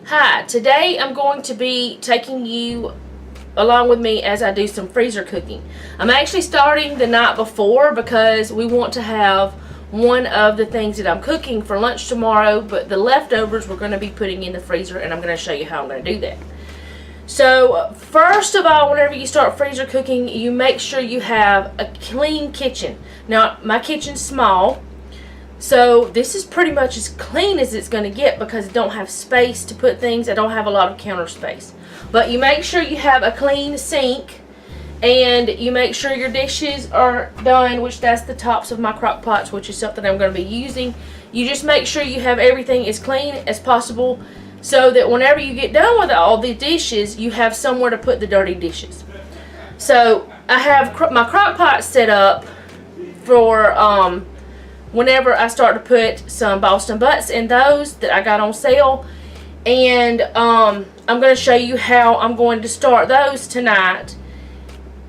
Hi, today I'm going to be taking you along with me as I do some freezer cooking. I'm actually starting the night before because we want to have one of the things that I'm cooking for lunch tomorrow, but the leftovers we're going to be putting in the freezer, and I'm going to show you how I'm going to do that. So first of all, whenever you start freezer cooking, you make sure you have a clean kitchen. Now my kitchen's small, so this is pretty much as clean as it's going to get because I don't have space to put things. I don't have a lot of counter space. But you make sure you have a clean sink, and you make sure your dishes are done, which that's the tops of my crock pots, which is something I'm going to be using. You just make sure you have everything as clean as possible so that whenever you get done with all the dishes, you have somewhere to put the dirty dishes. So I have my crock pot set up for whenever I start to put some Boston butts in those that I got on sale. And I'm going to show you how I'm going to start those tonight.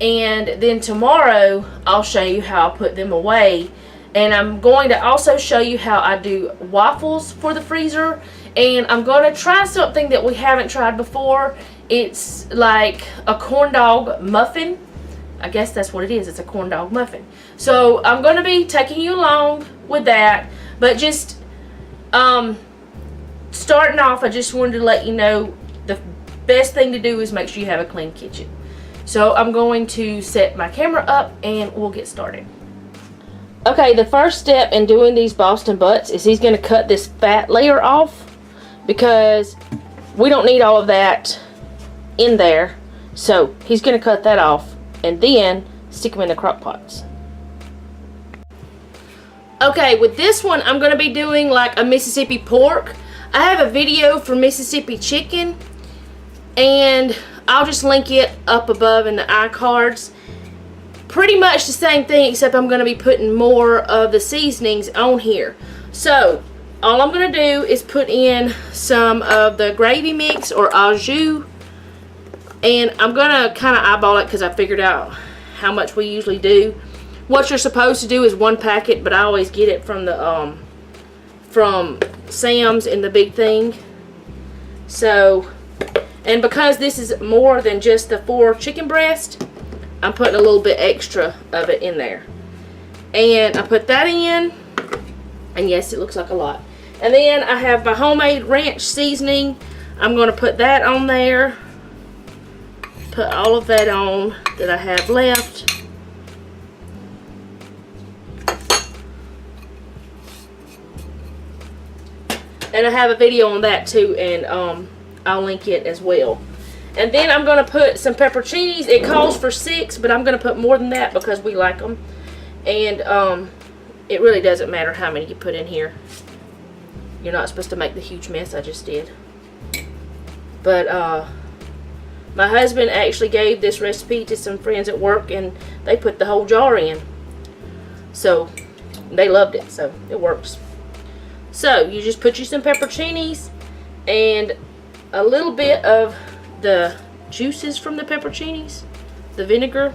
And then tomorrow I'll show you how I put them away. And I'm going to also show you how I do waffles for the freezer. And I'm going to try something that we haven't tried before. It's like a corn dog muffin. I guess that's what it is. It's a corn dog muffin. So I'm going to be taking you along with that. But just starting off, I just wanted to let you know the best thing to do is make sure you have a clean kitchen. So I'm going to set my camera up and we'll get started. Okay, the first step in doing these Boston butts is he's going to cut this fat layer off because we don't need all of that in there. So he's going to cut that off and then stick them in the crock pots. Okay, with this one I'm going to be doing like a Mississippi pork. I have a video for Mississippi chicken, and I'll just link it up above in the iCards. Pretty much the same thing, except I'm going to be putting more of the seasonings on here. So all I'm going to do is put in some of the gravy mix or au jus, and I'm going to kind of eyeball it because I figured out how much we usually do. What you're supposed to do is one packet, but I always get it from the from Sam's in the big thing. So, and because this is more than just the 4 chicken breasts, I'm putting a little bit extra of it in there. And I put that in, and yes, it looks like a lot. And then I have my homemade ranch seasoning. I'm going to put that on there. Put all of that on that I have left. And I have a video on that too, and I'll link it as well. And then I'm going to put some pepperoncinis. It calls for 6, but I'm going to put more than that because we like them. And it really doesn't matter how many you put in here. You're not supposed to make the huge mess I just did. But my husband actually gave this recipe to some friends at work, and they put the whole jar in. So they loved it, so it works. So you just put you some pepperoncinis and a little bit of the juices from the pepperoncinis, the vinegar.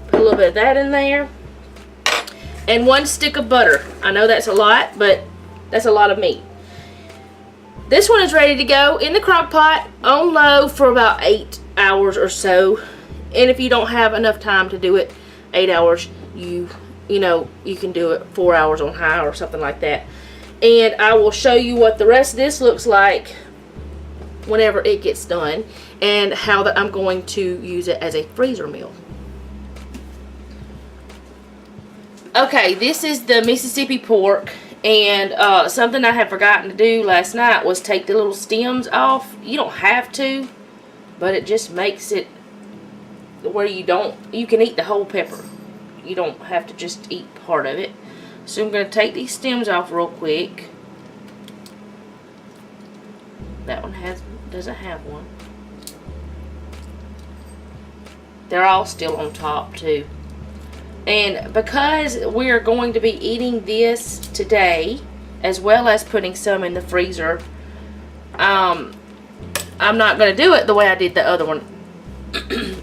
Put a little bit of that in there. And 1 stick of butter. I know that's a lot, but that's a lot of meat. This one is ready to go in the crock pot on low for about 8 hours or so. And if you don't have enough time to do it 8 hours, you know, you can do it 4 hours on high or something like that. And I will show you what the rest of this looks like whenever it gets done, and how that I'm going to use it as a freezer meal. Okay, this is the Mississippi pork, and something I had forgotten to do last night was take the little stems off. You don't have to, but it just makes it where you can eat the whole pepper. You don't have to just eat part of it. So I'm going to take these stems off real quick. That one doesn't have one. They're all still on top too. And because we're going to be eating this today, as well as putting some in the freezer, I'm not going to do it the way I did the other one.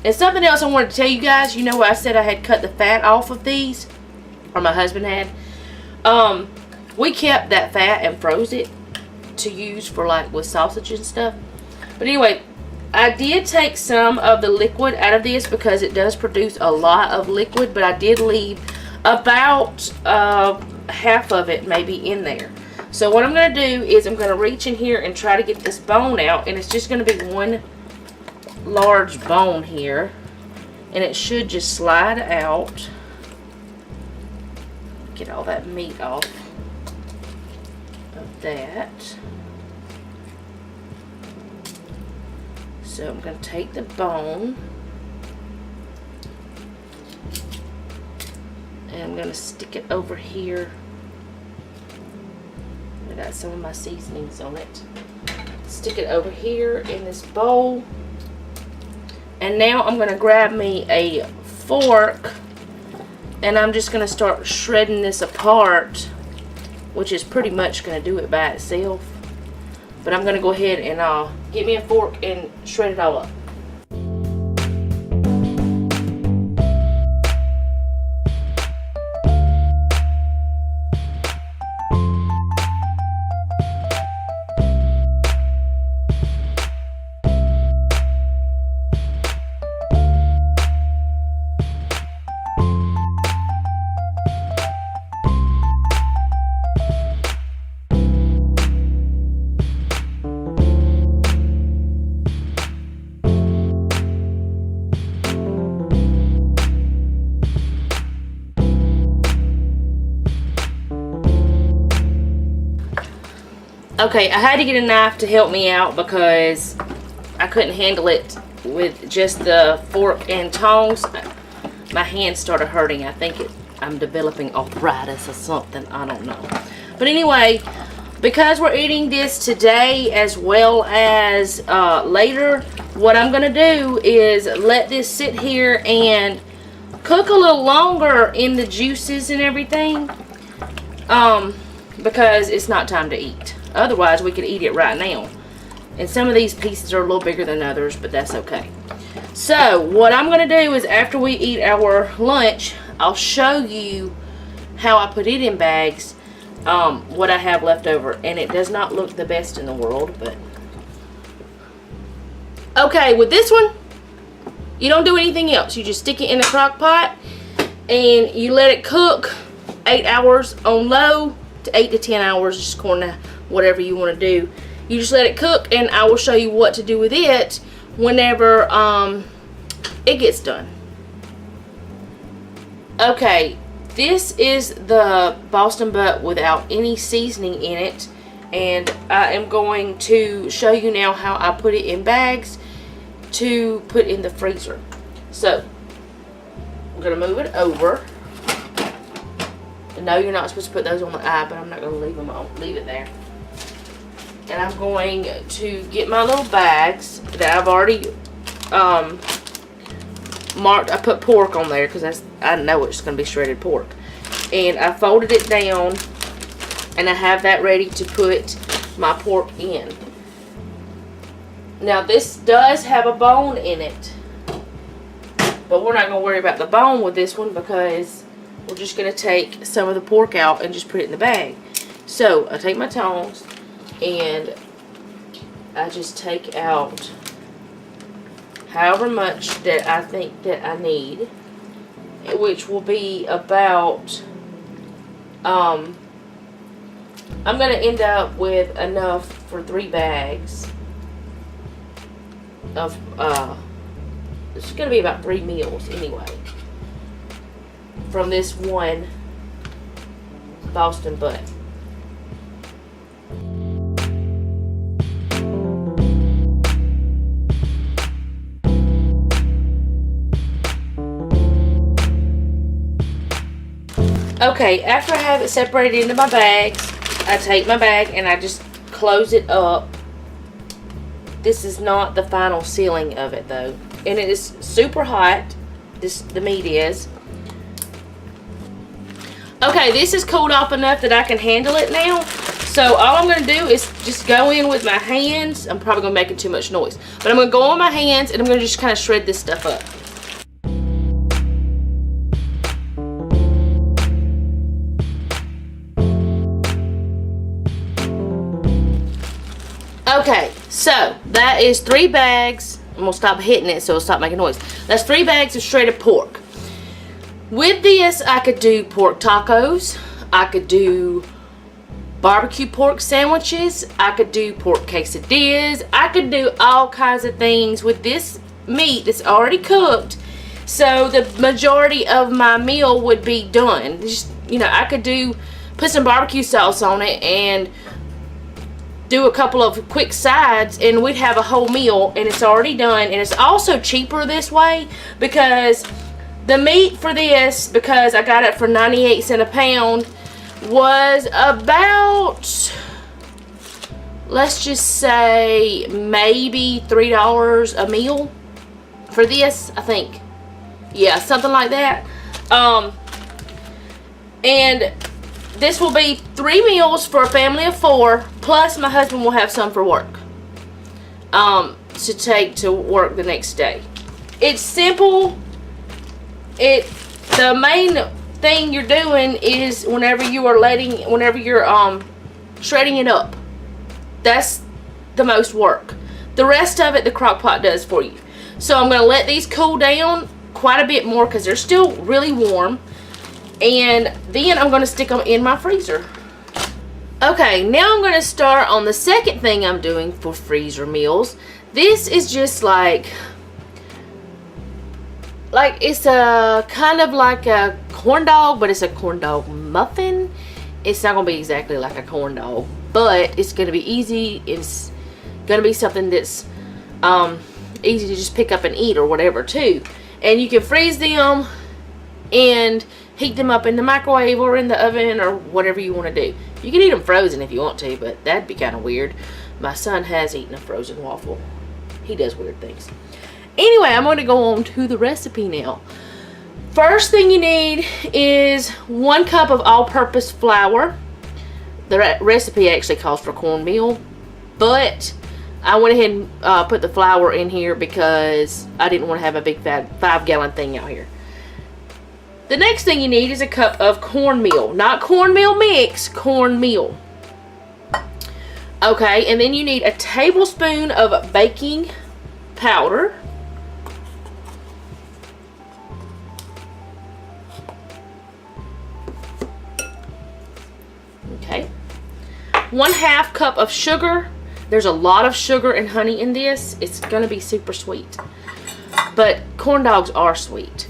And something else I wanted to tell you guys. You know, I said I had cut the fat off of these, or my husband had. We kept that fat and froze it. to use for like with sausage and stuff. But anyway, I did take some of the liquid out of this because it does produce a lot of liquid, but I did leave about half of it maybe in there. So what I'm going to do is I'm going to reach in here and try to get this bone out, and it's just going to be one large bone here, and it should just slide out. Get all that meat off of that. So I'm going to take the bone and I'm going to stick it over here. I got some of my seasonings on it. Stick it over here in this bowl. And now I'm going to grab me a fork and I'm just going to start shredding this apart, which is pretty much going to do it by itself. But I'm going to go ahead and get me a fork and shred it all up. Okay, I had to get a knife to help me out because I couldn't handle it with just the fork and tongs. My hands started hurting. I think I'm developing arthritis or something. I don't know. But anyway, because we're eating this today as well as later, what I'm going to do is let this sit here and cook a little longer in the juices and everything. Because it's not time to eat. Otherwise, we could eat it right now. And some of these pieces are a little bigger than others, but that's okay. So, what I'm going to do is after we eat our lunch, I'll show you how I put it in bags, what I have left over. And it does not look the best in the world, but... Okay, with this one, you don't do anything else. You just stick it in the crock pot, and you let it cook 8 hours on low to 8 to 10 hours, just according to whatever you want to do. You just let it cook, and I will show you what to do with it whenever it gets done. Okay, this is the Boston butt without any seasoning in it, and I am going to show you now how I put it in bags to put in the freezer. So I'm going to move it over. No, you're not supposed to put those on the eye, but I'm not going to leave them on. Leave it there. And I'm going to get my little bags that I've already marked. I put pork on there because I know it's going to be shredded pork. And I folded it down, and I have that ready to put my pork in. Now, this does have a bone in it, but we're not going to worry about the bone with this one because we're just going to take some of the pork out and just put it in the bag. So, I take my tongs and I just take out however much that I think that I need, which will be about, I'm going to end up with enough for 3 bags of, it's going to be about 3 meals anyway, from this one Boston butt. Okay, after I have it separated into my bags, I take my bag and I just close it up. This is not the final sealing of it though. And it is super hot. The meat is. Okay, this is cooled off enough that I can handle it now. So all I'm going to do is just go in with my hands. I'm probably going to make too much noise. But I'm going to go on my hands and I'm going to just kind of shred this stuff up. Okay, so that is 3 bags. I'm going to stop hitting it so it'll stop making noise. That's 3 bags of shredded pork. With this, I could do pork tacos. I could do barbecue pork sandwiches. I could do pork quesadillas. I could do all kinds of things with this meat that's already cooked. So the majority of my meal would be done. Just, you know, I could put some barbecue sauce on it and do a couple of quick sides and we'd have a whole meal and it's already done. And it's also cheaper this way because the meat for this, because I got it for 98 cents a pound, was about, let's just say, maybe $3 a meal for this, I think. Yeah, something like that. And this will be 3 meals for a family of 4, plus my husband will have some for work. To take to work the next day. It's simple. The main thing you're doing is whenever you're shredding it up. That's the most work. The rest of it the crock pot does for you. So I'm going to let these cool down quite a bit more because they're still really warm. And then I'm going to stick them in my freezer. Okay, now I'm going to start on the second thing I'm doing for freezer meals. This is just like it's a kind of like a corn dog, but it's a corn dog muffin. It's not going to be exactly like a corn dog, but it's going to be easy. It's going to be something that's easy to just pick up and eat or whatever too. And you can freeze them and heat them up in the microwave or in the oven or whatever you want to do. You can eat them frozen if you want to, but that'd be kind of weird. My son has eaten a frozen waffle. He does weird things. Anyway, I'm going to go on to the recipe now. First thing you need is 1 cup of all-purpose flour. The recipe actually calls for cornmeal, but I went ahead and put the flour in here because I didn't want to have a big 5-gallon thing out here. The next thing you need is a cup of cornmeal. Not cornmeal mix, cornmeal. Okay, and then you need a tablespoon of baking powder. Okay. 1/2 cup of sugar. There's a lot of sugar and honey in this. It's going to be super sweet. But corn dogs are sweet.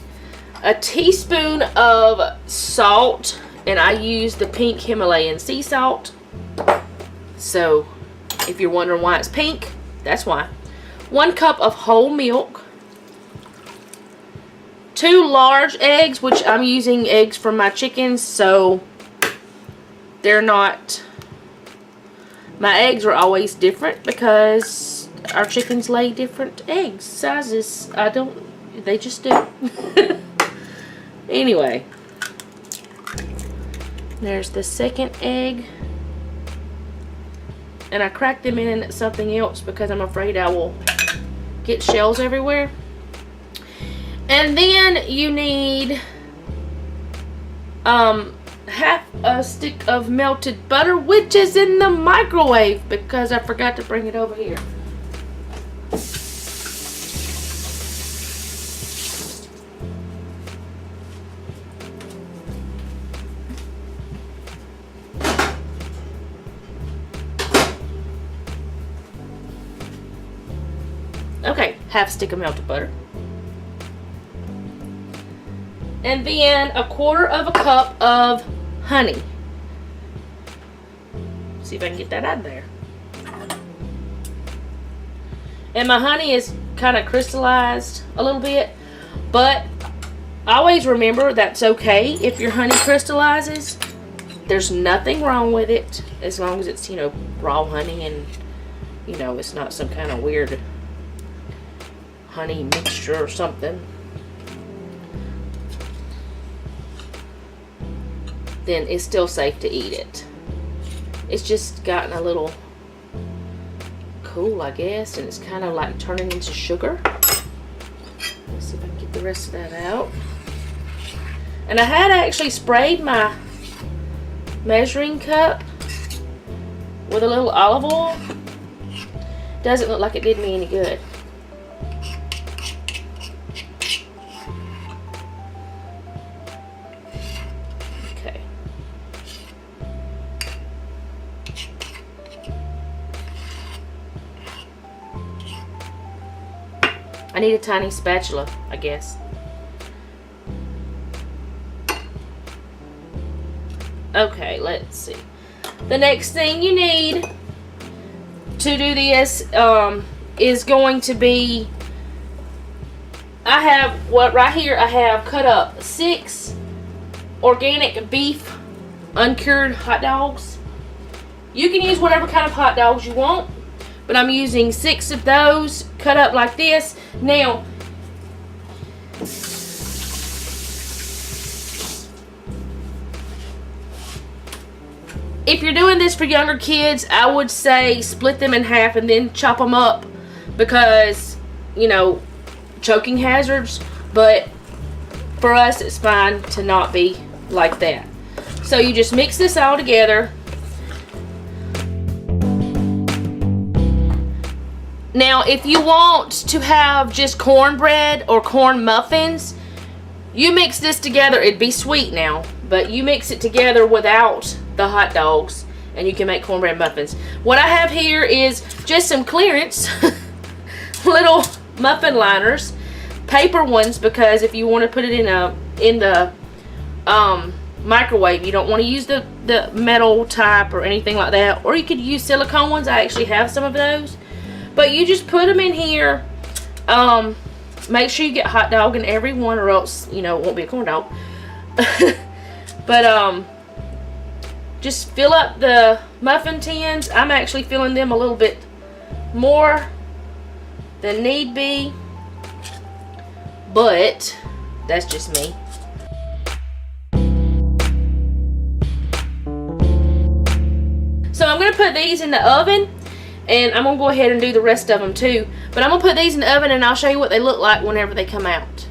A teaspoon of salt, and I use the pink Himalayan sea salt. So, if you're wondering why it's pink, that's why. 1 cup of whole milk. 2 large eggs, which I'm using eggs from my chickens, so they're not... My eggs are always different because our chickens lay different eggs sizes. They just do. Anyway, there's the second egg, and I cracked them in something else because I'm afraid I will get shells everywhere. And then you need 1/2 a stick of melted butter, which is in the microwave because I forgot to bring it over here. Okay, 1/2 stick of melted butter. And then 1/4 cup of honey. See if I can get that out of there. And my honey is kind of crystallized a little bit, but always remember that's okay if your honey crystallizes. There's nothing wrong with it as long as it's, you know, raw honey and, you know, it's not some kind of weird honey mixture or something. Then it's still safe to eat it. It's just gotten a little cool, I guess, and it's kind of like turning into sugar. Let's see if I can get the rest of that out. And I had actually sprayed my measuring cup with a little olive oil Doesn't look like it did me any good. Okay. I need a tiny spatula, I guess. Okay, let's see. The next thing you need to do this is going to be, I have, right here I have cut up 6 organic beef uncured hot dogs. You can use whatever kind of hot dogs you want, but I'm using 6 of those cut up like this. Now, if you're doing this for younger kids, I would say split them in half and then chop them up because, you know, choking hazards. But for us, it's fine to not be like that. So you just mix this all together. Now, if you want to have just cornbread or corn muffins, you mix this together. It'd be sweet now, but you mix it together without the hot dogs and you can make cornbread muffins. What I have here is just some clearance little muffin liners, paper ones, because if you want to put it in the microwave, you don't want to use the metal type or anything like that, or you could use silicone ones. I actually have some of those, but you just put them in here. Make sure you get hot dog in every one, or else, you know, it won't be a corn dog. But just fill up the muffin tins. I'm actually filling them a little bit more than need be, but that's just me. So I'm going to put these in the oven, and I'm going to go ahead and do the rest of them too. But I'm going to put these in the oven, and I'll show you what they look like whenever they come out.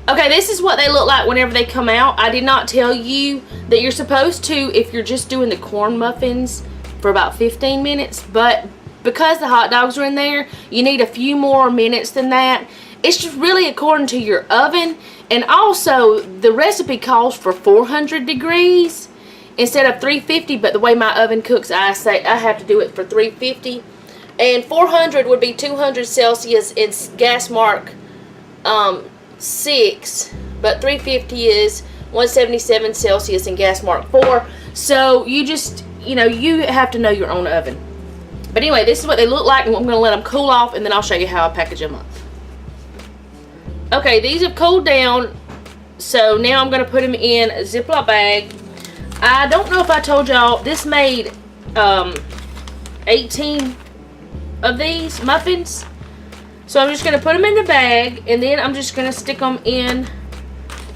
Okay, this is what they look like whenever they come out. I did not tell you that you're supposed to, if you're just doing the corn muffins, for about 15 minutes. But because the hot dogs are in there, you need a few more minutes than that. It's just really according to your oven. And also, the recipe calls for 400 degrees instead of 350. But the way my oven cooks, I say I have to do it for 350. And 400 would be 200 Celsius. It's gas mark 6, but 350 is 177 Celsius and gas mark 4. So you just, you know, you have to know your own oven. But anyway, this is what they look like, and I'm going to let them cool off, and then I'll show you how I package them up. Okay, these have cooled down, so now I'm going to put them in a Ziploc bag. I don't know if I told y'all, this made 18 of these muffins. So I'm just going to put them in the bag, and then I'm just going to stick them in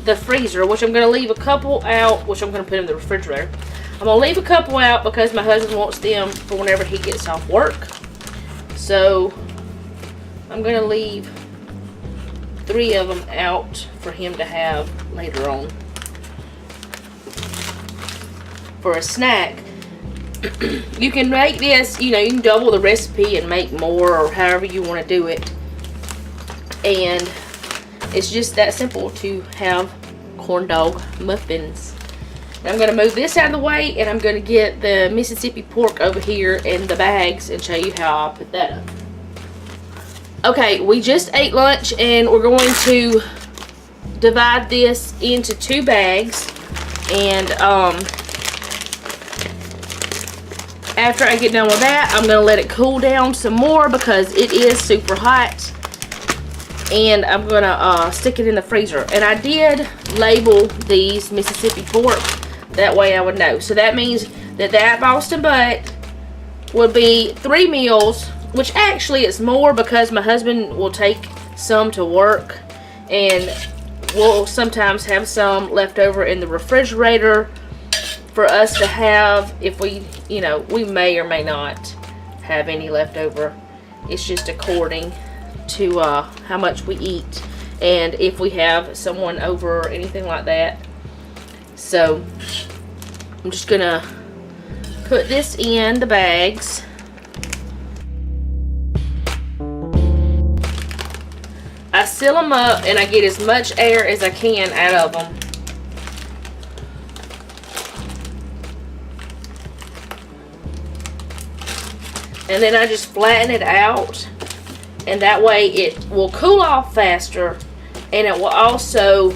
the freezer, which I'm going to leave a couple out, which I'm going to put in the refrigerator. I'm going to leave a couple out because my husband wants them for whenever he gets off work. So I'm going to leave 3 of them out for him to have later on for a snack. You can make this, you know, you can double the recipe and make more, or however you want to do it. And it's just that simple to have corn dog muffins. And I'm going to move this out of the way, and I'm going to get the Mississippi pork over here in the bags and show you how I put that up. Okay, we just ate lunch, and we're going to divide this into 2 bags. And after I get done with that, I'm going to let it cool down some more because it is super hot. And I'm going to stick it in the freezer. And I did label these Mississippi pork. That way I would know. So that means that Boston butt would be 3 meals. Which actually is more because my husband will take some to work. And we'll sometimes have some left over in the refrigerator for us to have if we, you know, we may or may not have any left over. It's just according to how much we eat and if we have someone over or anything like that. So I'm just gonna put this in the bags. seal them up and I get as much air as I can out of them. And then I just flatten it out, and that way it will cool off faster, and it will also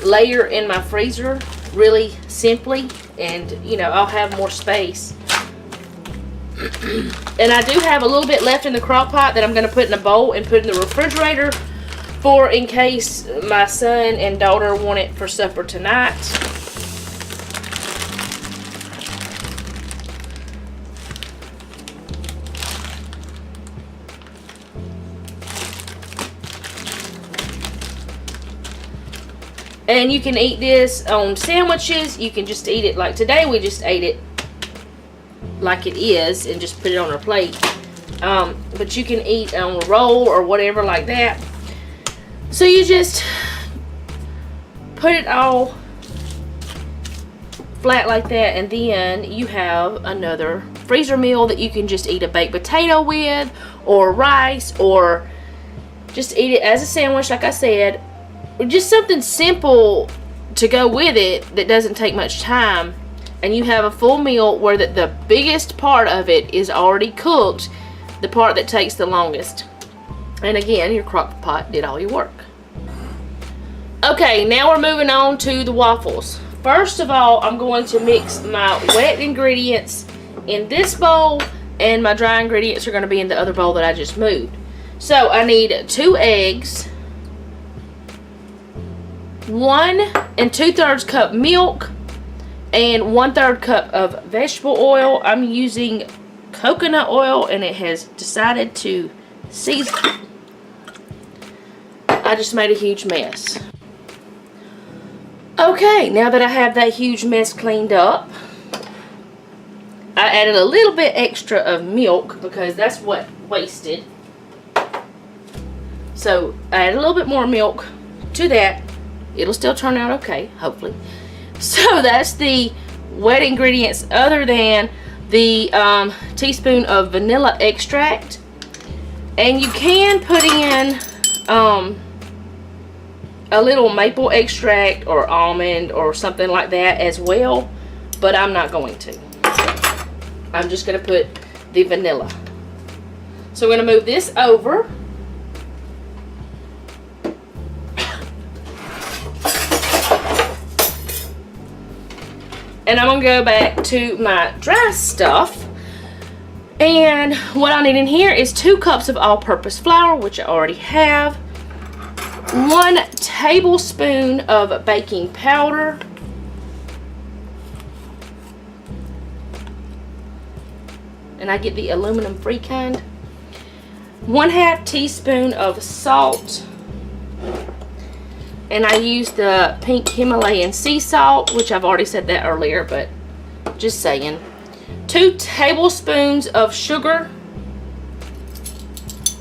layer in my freezer really simply, and you know, I'll have more space. And I do have a little bit left in the crock pot that I'm going to put in a bowl and put in the refrigerator for in case my son and daughter want it for supper tonight. And you can eat this on sandwiches. You can just eat it like today. We just ate it like it is and just put it on our plate. But you can eat on a roll or whatever like that. So you just put it all flat like that, and then you have another freezer meal that you can just eat a baked potato with, or rice, or just eat it as a sandwich like I said. Just something simple to go with it that doesn't take much time, and you have a full meal where the biggest part of it is already cooked, the part that takes the longest. And again, your crock pot did all your work. Okay, now we're moving on to the waffles. First of all, I'm going to mix my wet ingredients in this bowl, and my dry ingredients are going to be in the other bowl that I just moved. So I need 2 eggs, 1 2/3 cup milk, and 1/3 cup of vegetable oil. I'm using coconut oil, and it has decided to season. I just made a huge mess. Okay, now that I have that huge mess cleaned up, I added a little bit extra of milk because that's what wasted. So I added a little bit more milk to that. It'll still turn out okay, hopefully. So that's the wet ingredients, other than the teaspoon of vanilla extract. And you can put in a little maple extract or almond or something like that as well, but I'm not going to. I'm just going to put the vanilla. So we're going to move this over. And I'm going to go back to my dry stuff. And what I need in here is 2 cups of all-purpose flour, which I already have. 1 tablespoon of baking powder. And I get the aluminum-free kind. 1/2 teaspoon of salt. And I use the pink Himalayan sea salt, which I've already said that earlier, but just saying. 2 tablespoons of sugar.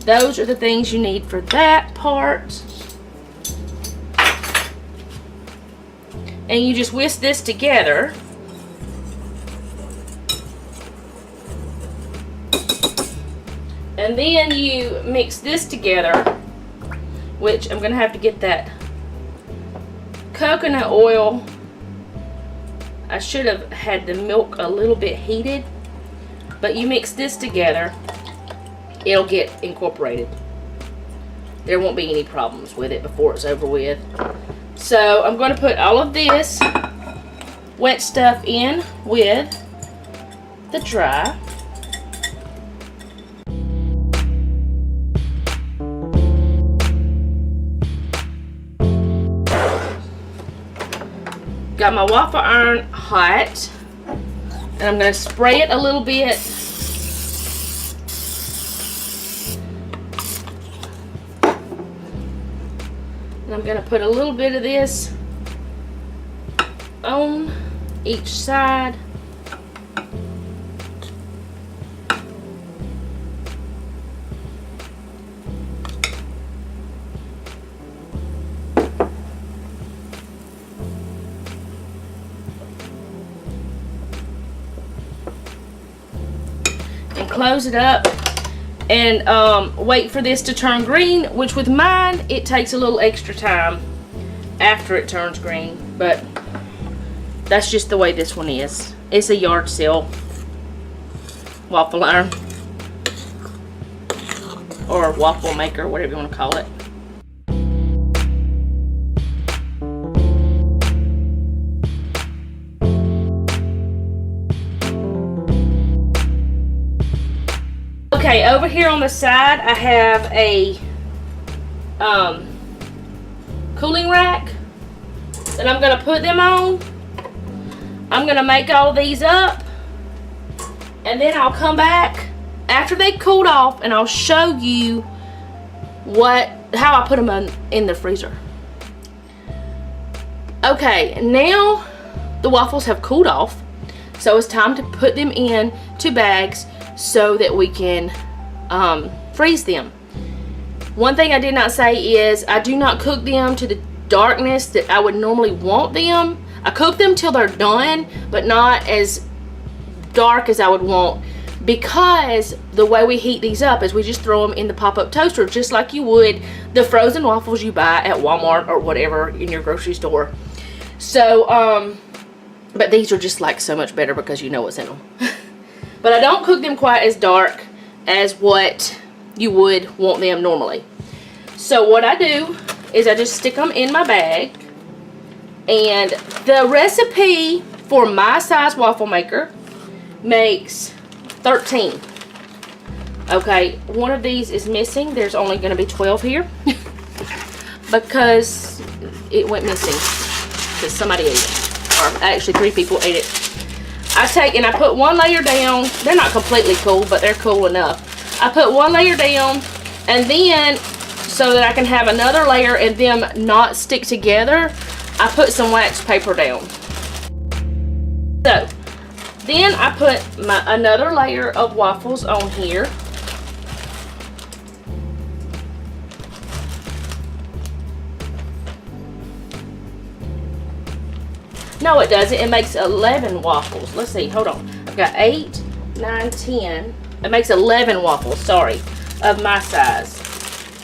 Those are the things you need for that part. And you just whisk this together. And then you mix this together, which I'm going to have to get that coconut oil. I should have had the milk a little bit heated, but you mix this together, it'll get incorporated. There won't be any problems with it before it's over with. So I'm going to put all of this wet stuff in with the dry. Got my waffle iron hot, and I'm going to spray it a little bit. And I'm going to put a little bit of this on each side. And close it up. and wait for this to turn green, which with mine, it takes a little extra time after it turns green, but that's just the way this one is. It's a yard sale waffle iron, or waffle maker, whatever you want to call it. Okay, over here on the side, I have a cooling rack that I'm going to put them on. I'm going to make all these up, and then I'll come back after they cooled off and I'll show you how I put them in the freezer. Okay, now the waffles have cooled off, so it's time to put them in to bags so that we can freeze them. One thing I did not say is I do not cook them to the darkness that I would normally want them. I cook them till they're done, but not as dark as I would want, because the way we heat these up is we just throw them in the pop-up toaster just like you would the frozen waffles you buy at Walmart or whatever in your grocery store. So but these are just like so much better because you know what's in them. But I don't cook them quite as dark as what you would want them normally. So what I do is I just stick them in my bag, and the recipe for my size waffle maker makes 13. Okay, one of these is missing. There's only going to be 12 here because it went missing because somebody ate it, or actually 3 people ate it. I take and I put one layer down. They're not completely cool, but they're cool enough. I put one layer down, and then so that I can have another layer and them not stick together, I put some wax paper down. So then I put another layer of waffles on here. No, it doesn't. It makes 11 waffles. Let's see. Hold on. I've got 8, 9, 10. It makes 11 waffles, sorry, of my size.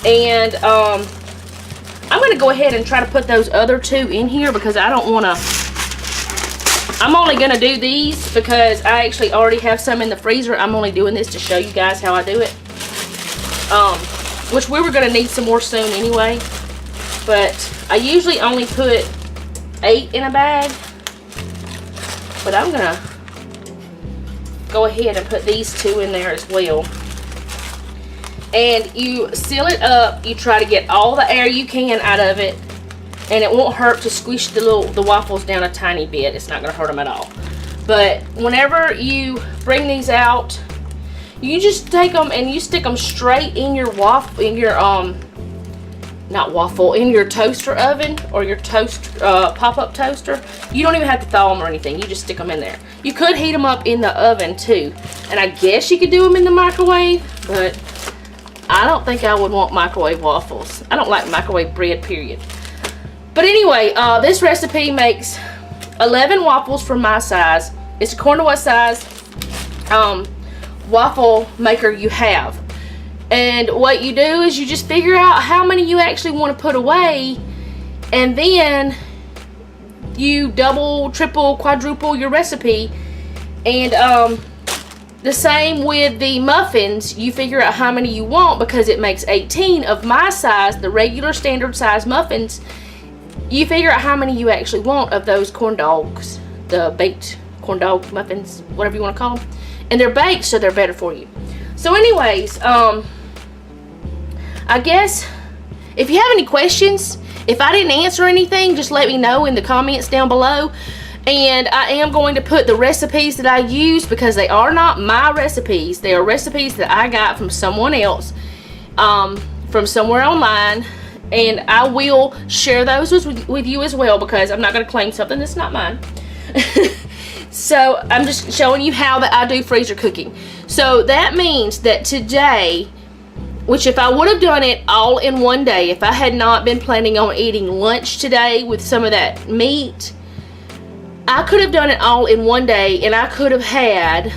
And I'm going to go ahead and try to put those other 2 in here because I don't want to. I'm only going to do these because I actually already have some in the freezer. I'm only doing this to show you guys how I do it. Which we were going to need some more soon anyway. But I usually only put 8 in a bag. But I'm going to go ahead and put these 2 in there as well. And you seal it up. You try to get all the air you can out of it, and it won't hurt to squish the waffles down a tiny bit. It's not going to hurt them at all. But whenever you bring these out, you just take them and you stick them straight in your in your toaster oven or your pop-up toaster. You don't even have to thaw them or anything. You just stick them in there. You could heat them up in the oven too, and I guess you could do them in the microwave, but I don't think I would want microwave waffles. I don't like microwave bread, period. But anyway, this recipe makes 11 waffles for my size. It's according to what size waffle maker you have. And what you do is you just figure out how many you actually want to put away, and then you double, triple, quadruple your recipe. And the same with the muffins. You figure out how many you want because it makes 18 of my size, the regular standard size muffins. You figure out how many you actually want of those corn dogs, the baked corn dog muffins, whatever you want to call them. And they're baked, so they're better for you. So anyways, I guess if you have any questions, if I didn't answer anything, just let me know in the comments down below. And I am going to put the recipes that I use, because they are not my recipes. They are recipes that I got from someone else, from somewhere online. And I will share those with you as well, because I'm not going to claim something that's not mine. So I'm just showing you how that I do freezer cooking. So that means that today, which if I would have done it all in one day, if I had not been planning on eating lunch today with some of that meat, I could have done it all in one day, and I could have had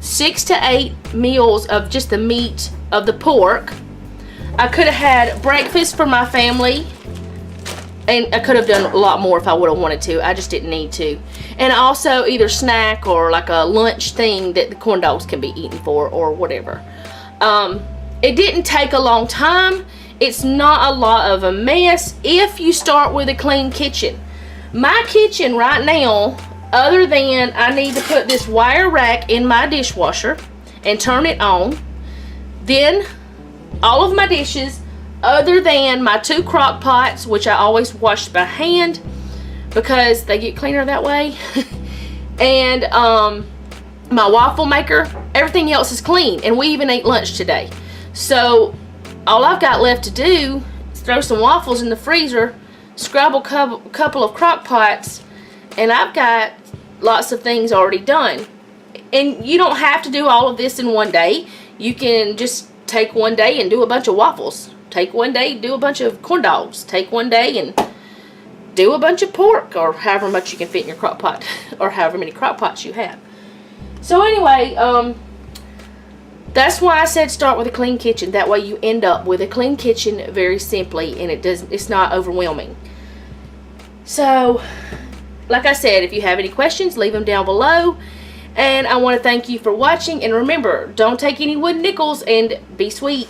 6 to 8 meals of just the meat of the pork. I could have had breakfast for my family, and I could have done a lot more if I would have wanted to. I just didn't need to. And also either snack or like a lunch thing that the corn dogs can be eaten for, or whatever. It didn't take a long time. It's not a lot of a mess if you start with a clean kitchen. My kitchen right now, other than I need to put this wire rack in my dishwasher and turn it on, then all of my dishes, other than my 2 crock pots, which I always wash by hand because they get cleaner that way, and my waffle maker, everything else is clean, and we even ate lunch today. So all I've got left to do is throw some waffles in the freezer, scrub a couple of crock pots, and I've got lots of things already done. And you don't have to do all of this in one day. You can just take one day and do a bunch of waffles. Take one day, do a bunch of corn dogs. Take one day and do a bunch of pork, or however much you can fit in your crock pot, or however many crock pots you have. So anyway, that's why I said start with a clean kitchen. That way you end up with a clean kitchen very simply, and it's not overwhelming. So, like I said, if you have any questions, leave them down below. And I want to thank you for watching. And remember, don't take any wooden nickels, and be sweet.